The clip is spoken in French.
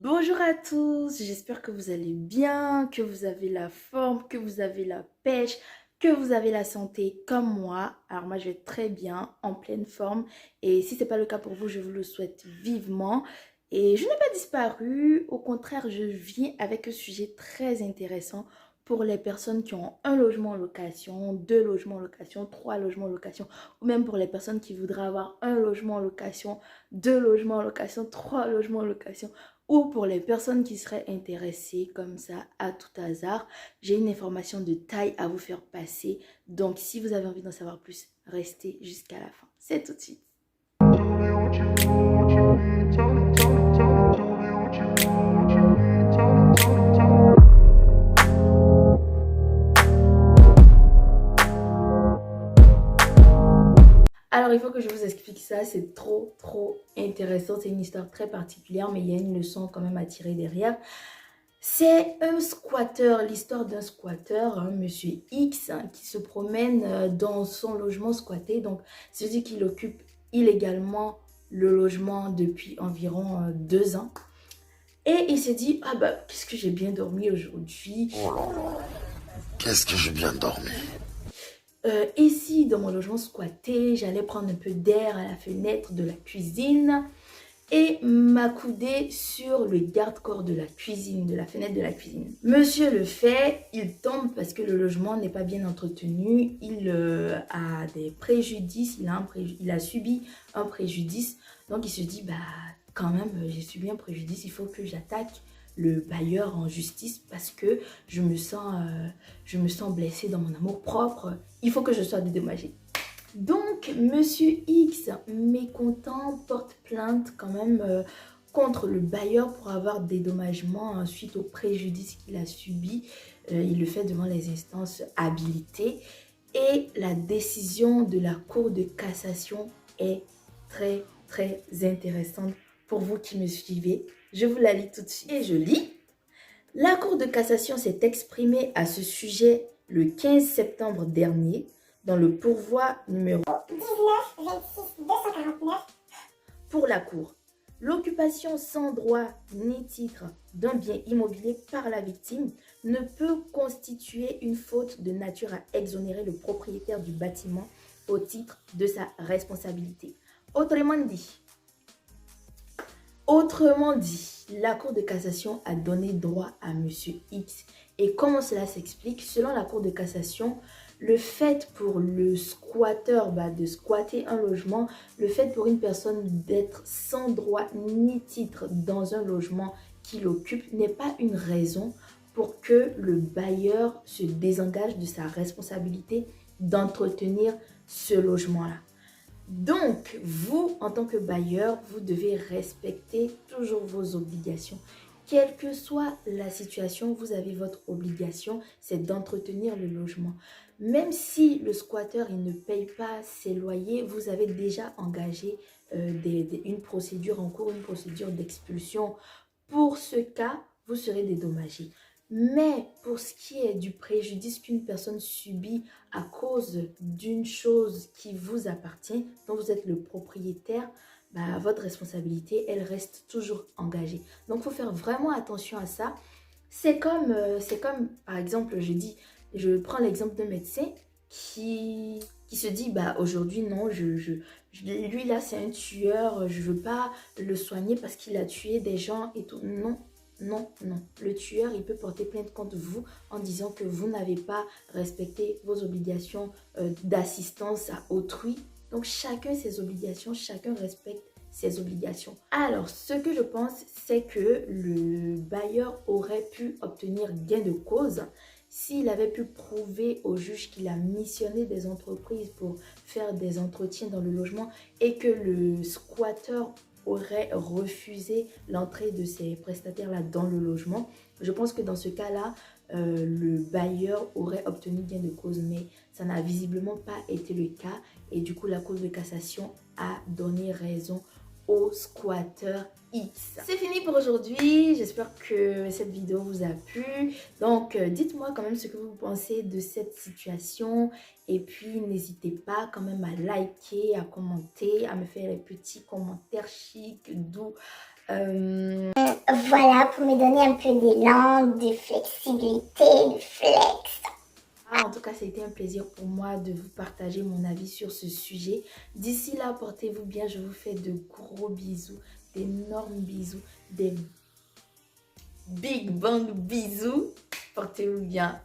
Bonjour à tous, j'espère que vous allez bien, que vous avez la forme, que vous avez la pêche, que vous avez la santé comme moi. Alors moi je vais très bien, en pleine forme et si ce n'est pas le cas pour vous, je vous le souhaite vivement. Et je n'ai pas disparu, au contraire je viens avec un sujet très intéressant pour les personnes qui ont un logement en location, deux logements en location, trois logements en location ou même pour les personnes qui voudraient avoir un logement en location, deux logements en location, trois logements en location ou pour les personnes qui seraient intéressées comme ça à tout hasard. J'ai une information de taille à vous faire passer. Donc si vous avez envie d'en savoir plus, restez jusqu'à la fin. C'est tout de suite. Alors il faut que je vous explique ça, c'est trop intéressant. C'est une histoire très particulière, mais il y a une leçon quand même à tirer derrière. C'est un squatteur, l'histoire d'un squatteur, monsieur X, qui se promène dans son logement squatté. Donc, c'est-à-dire qu'il occupe illégalement le logement depuis environ 2 ans. Et il s'est dit, ah bah, qu'est-ce que j'ai bien dormi aujourd'hui. Qu'est-ce que j'ai bien dormi? Ici, dans mon logement squatté, j'allais prendre un peu d'air à la fenêtre de la cuisine et m'accouder sur le garde-corps de la cuisine, de la fenêtre de la cuisine. Monsieur le fait, il tombe parce que le logement n'est pas bien entretenu, il a des préjudices, il a subi un préjudice, donc il se dit, bah quand même, j'ai subi un préjudice, il faut que j'attaque le bailleur en justice parce que je me sens blessée dans mon amour propre, il faut que je sois dédommagée. Donc, Monsieur X, mécontent, porte plainte quand même contre le bailleur pour avoir dédommagement suite au préjudice qu'il a subi. Il le fait devant les instances habilitées. Et la décision de la Cour de cassation est très intéressante pour vous qui me suivez. Je vous la lis tout de suite et je lis. La Cour de cassation s'est exprimée à ce sujet le 15 septembre dernier dans le pourvoi numéro 19-26-249 pour la Cour. L'occupation sans droit ni titre d'un bien immobilier par la victime ne peut constituer une faute de nature à exonérer le propriétaire du bâtiment au titre de sa responsabilité. Autrement dit, la Cour de cassation a donné droit à Monsieur X. Et comment cela s'explique? Selon la Cour de cassation, le fait pour le squatteur de squatter un logement, le fait pour une personne d'être sans droit ni titre dans un logement qu'il occupe n'est pas une raison pour que le bailleur se désengage de sa responsabilité d'entretenir ce logement-là. Donc, vous, en tant que bailleur, vous devez respecter toujours vos obligations. Quelle que soit la situation, vous avez votre obligation, c'est d'entretenir le logement. Même si le squatteur il ne paye pas ses loyers, vous avez déjà engagé une procédure en cours, une procédure d'expulsion. Pour ce cas, vous serez dédommagé. Mais pour ce qui est du préjudice qu'une personne subit à cause d'une chose qui vous appartient, dont vous êtes le propriétaire, votre responsabilité, elle reste toujours engagée. Donc, il faut faire vraiment attention à ça. C'est comme, par exemple, je prends l'exemple d'un médecin qui se dit, aujourd'hui, non, lui là, c'est un tueur, je veux pas le soigner parce qu'il a tué des gens et tout. Non, non. Le tueur, il peut porter plainte contre vous en disant que vous n'avez pas respecté vos obligations d'assistance à autrui. Donc, chacun ses obligations, chacun respecte ses obligations. Alors, ce que je pense, c'est que le bailleur aurait pu obtenir gain de cause s'il avait pu prouver au juge qu'il a missionné des entreprises pour faire des entretiens dans le logement et que le squatteur aurait refusé l'entrée de ces prestataires-là dans le logement. Je pense que dans ce cas-là, le bailleur aurait obtenu gain de cause, mais ça n'a visiblement pas été le cas. Et du coup, la Cour de cassation a donné raison au squatteur X. C'est fini pour aujourd'hui. J'espère que cette vidéo vous a plu. Donc, dites-moi quand même ce que vous pensez de cette situation. Et puis, n'hésitez pas quand même à liker, à commenter, à me faire les petits commentaires chics, doux, Voilà, pour me donner un peu d'élan, de flexibilité, de flex. En tout cas, c'était un plaisir pour moi de vous partager mon avis sur ce sujet. D'ici là, portez-vous bien. Je vous fais de gros bisous, d'énormes bisous, des big bang bisous. Portez-vous bien.